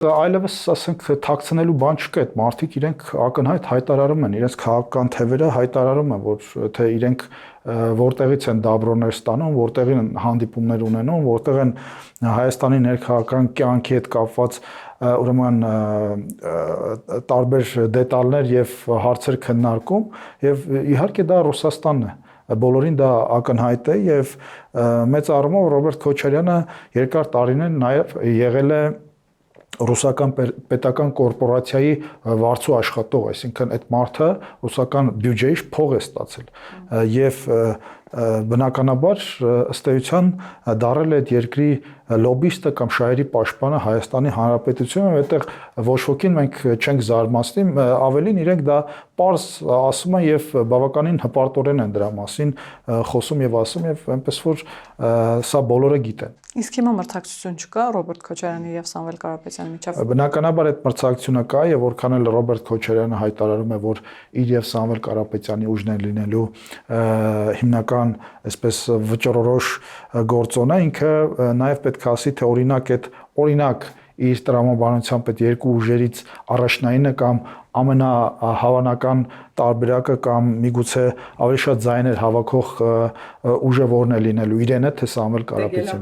Այլևս ասենք թաքցնելու բան չկա, այդ մարդիկ իրենք ակնհայտ հայտարարում են, իրենց քաղաքական թևերը հայտարարում են, որ թե իրենք որտեղից են դաբրոներ ստանում, որտեղին են հանդիպումներ ունենում, որտեղ են Հայաստանի ներքաղաքական կյանքի հետ կապված ուրեմն տարբեր դետալներ եւ հարցեր քննարկում եւ իհարկե դա Ռուսաստանն է։ Բոլորին դա ակնհայտ է եւ մեծ առումով Ռոբերտ Քոչարյանը երկար տարիներ նաեւ եղել է ռուսական պետական կորպորացիայի վարձու աշխատող, այսինքն այդ մարդը ռուսական բյուջեից փող է ստացել եւ բնականաբար ըստ էության դարել է այդ երկրի լոբիստը կամ շահերի պաշտպանը Հայաստանի Հանրապետությունում, այդտեղ ոչ ոքին մենք չենք զարմացնի, ավելին իրենք դա պարզ ասում են եւ բավականին հպարտորեն են դրա մասին խոսում եւ ասում եւ այնպես որ սա բոլորը գիտեն։ Իսկ հիմա մրցակցություն չկա Ռոբերտ Քոչարյանի եւ Սամվել Կարապետյանի միջեւ։ Բնականաբար այդ մրցակցությունը կա եւ որքան էլ Ռոբերտ Քոչարյանը հայտարարում է, որ իր եւ Սամվել Կարապետյանի ուժն է լինելու հիմնական, այսպես վճռորոշ գործոնը, ինքը նաեւ պետք է ասի, թե օրինակ իր տրամաբանությամբ այդ երկու ուժերից առաջնայինը կամ ամենահավանական տարբերակը կամ միգուցե ավելի շատ ձայներ հավաքող ուժը որն է լինելու, իրենը թե Սամվել Կարապետյանը։